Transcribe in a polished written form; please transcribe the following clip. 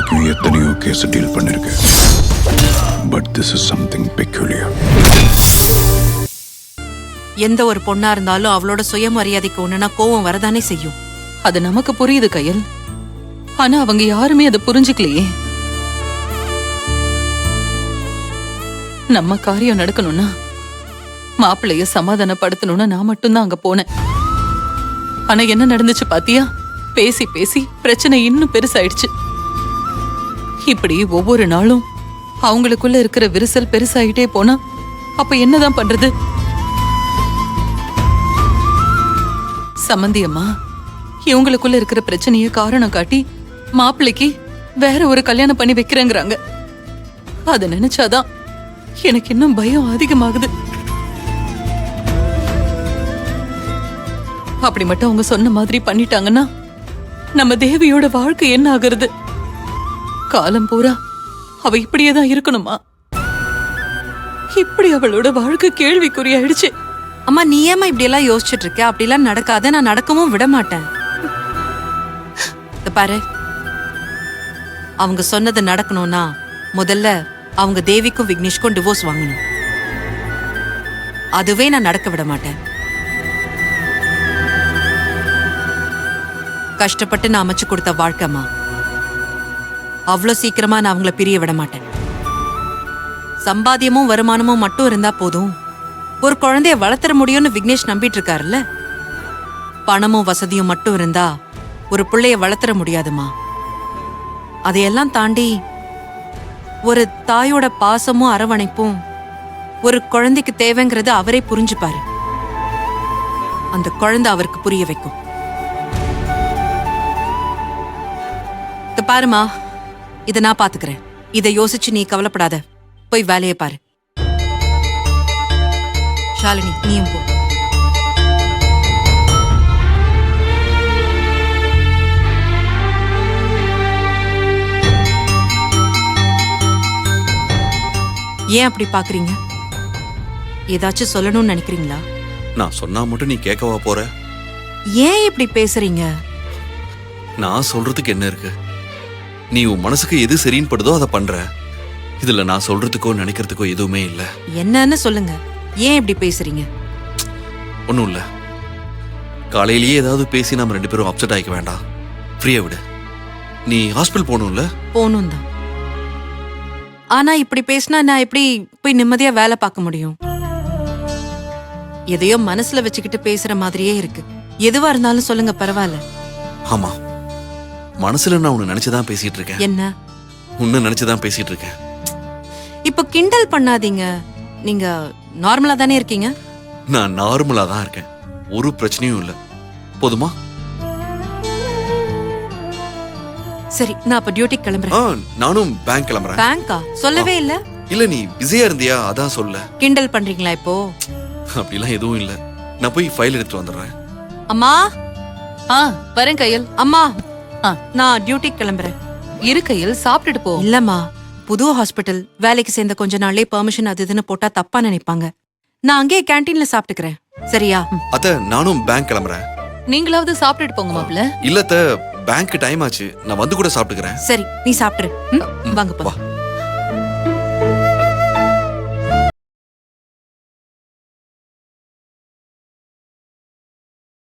வரைக்கும் எத்தனையோ case deal பண்ணிருக்கேன். But this is something peculiar. எந்த ஒரு பொண்ணா இருந்தாலும் அவளோட சுயமரியாதைக்கு ஒண்ணுனா கோவம் வரதானே செய்யும். அது நமக்கு புரியுது கயல். ஆனா அவங்க யாருமே அதை புரிஞ்சுக்கலையே. நம்ம காரியம் நடக்கணும்னா மாப்பிள்ளைய சமாதானப்படுத்தணும்னு நான் மட்டும்தான் அங்க போனேன். ஆனா என்ன நடந்துச்சு பாத்தியா? பேசி பேசி பிரச்சனை இன்னும் பெருசாயிடுச்சு. இப்படி ஒவ்வொரு நாளும் அவங்களுக்குள்ள இருக்கிற விரிசல் பெருசாயிட்டே போனா அப்ப என்னதான் பண்றது? சம்மந்தி அம்மா இவங்களுக்குள்ள இருக்கிற பிரச்சனைய காரணம் காட்டி மாப்பிள்ளைக்கு வேற ஒரு கல்யாணம் பண்ணி வைக்கிறேங்கிறாங்க. அத நினைச்சாதான் எனக்கு இன்னும் பயம் அதிகமாகுது. அப்படி மட்டும் அவங்க சொன்ன மாதிரி பண்ணிட்டாங்கன்னா நம்ம தேவியோட வாழ்க்கை என்ன ஆகுறது? காலம் பூரா அவ இப்படியேதான் இருக்கணுமா? இப்படி அவளோட வாழ்க்கை கேள்விக்குறியாயிடுச்சு. அம்மா நீ ஏமா இப்படி எல்லாம் யோசிச்சுட்டு இருக்க? அப்படிலாம் நடக்காத, நான் நடக்கவும் விட மாட்டேன். பாரு, அவங்க சொன்னது நடக்கணும்னா முதல்ல அவங்க தேவிக்கும் விக்னேஷ்க்கும் டிவோர்ஸ் வாங்கணும். அதுவே நான் நடக்க விட மாட்டேன். கஷ்டப்பட்டு நான் அமைச்சு கொடுத்த வாழ்க்கைமா, அவ்வளவு சீக்கிரமா நான் அவங்கள பிரிய விட மாட்டேன். சம்பாத்தியமும் வருமானமும் மட்டும் இருந்தா போதும், ஒரு குழந்தைய வளர்த்தற முடியும்னு விக்னேஷ் நம்பிட்டு இருக்காருல்ல. பணமும் வசதியும் மட்டும் இருந்தா ஒரு பிள்ளைய வளர்த்தற முடியாதுமா. அதையெல்லாம் தாண்டி ஒரு தாயோட பாசமும் அரவணைப்பும் ஒரு குழந்தைக்கு தேவைங்கிறது அவரே புரிஞ்சுப்பாரு. அந்த குழந்தை அவருக்கு புரிய வைக்கும். பாருமா, இத நான் பாத்துக்கிறேன். இதை யோசிச்சு நீ கவலைப்படாத. போய் வேலையை பாரு. ஷாலினி நீயும் போ. ஏன் அப்படி பாக்குறீங்க? ஏதாச்சும் சொல்லணும்னு நினைக்கிறீங்களா? நான் சொன்னா மட்டும் நீ கேட்கவா போற? ஏன் இப்படி பேசுறீங்க? நான் சொல்றதுக்கு என்ன இருக்கு? நீ உன் மனசுக்கு எது சரின்னு படுதோ அதை பண்ற. இதுல நான் சொல்றதுக்கோ நினைக்கிறதுக்கோ எதுவுமே இல்ல. என்னன்னு சொல்லுங்க. ஏன் இப்படி பேசுறீங்க? ஒண்ணும் இல்ல. காலையிலேயே ஏதாவது பேசி நம்ம 2 பேரும் அப்செட் ஆயிக்க வேண்டாம். ஃப்ரீயா விடு. நீ ஹாஸ்பிட்டல் போகணும்ல? போகணும் தான். ஆனா இப்படி பேசினா நான் எப்படி போய் நிம்மதியா வேலை பார்க்க முடியும்? எதையோ மனசுல வச்சுக்கிட்டு பேசுற மாதிரியே இருக்கு. எதுவா இருந்தாலும் சொல்லுங்க, பரவாயில்ல. ஆமா, மனசுல நான் உன்னை நினைச்சுதான் பேசிட்டு இருக்கேன். என்ன? உன்னை நினைச்சுதான் பேசிட்டு இருக்கேன். இப்ப கிண்டல் பண்ணாதீங்க. நீங்க நார்மலா தானே இருக்கீங்க? நான் நார்மலா தான் இருக்கேன். ஒரு பிரச்சனையும் இல்ல. போதுமா? சரி, நான் அப்ப டியூட்டி கிளம்புறேன். நானும் பேங்க் கிளம்புறேன். பேங்கா? சொல்லவே இல்ல. இல்ல, நீ பிஸியா இருந்தியா அதான் சொல்ல. கிண்டல் பண்றீங்களா இப்போ? அப்படிலாம் எதுவும் இல்ல. நான் போய் ஃபைல் எடுத்து வந்துடுறேன். அம்மா. வரேன் கையல். அம்மா, நான் டியூட்டி கிளம்புறேன். இரு கையல், சாப்பிட்டுட்டு போ. இல்லம்மா, புது ஹாஸ்பிட்டல், வேலைக்கு சேர்ந்த கொஞ்ச நாள்லே பெர்மிஷன் அது இதுன்னு போட்டா தப்பா நினைப்பாங்க. நான் அங்கேயே கேண்டீன்ல சாப்பிட்டுக்கிறேன். சரியா? அத்த, நானும் பேங்க் கிளம்புறேன். நீங்களாவது சாப்பிட்டுட்டு போங்க மாப்ள. இல்ல, பேங்க் டைம் ஆச்சு. நான் வந்து கூட சாப்பிட்டுக்கிறேன். சரி, நீ சாப்பிட்டுரு. வாங்கப்பா.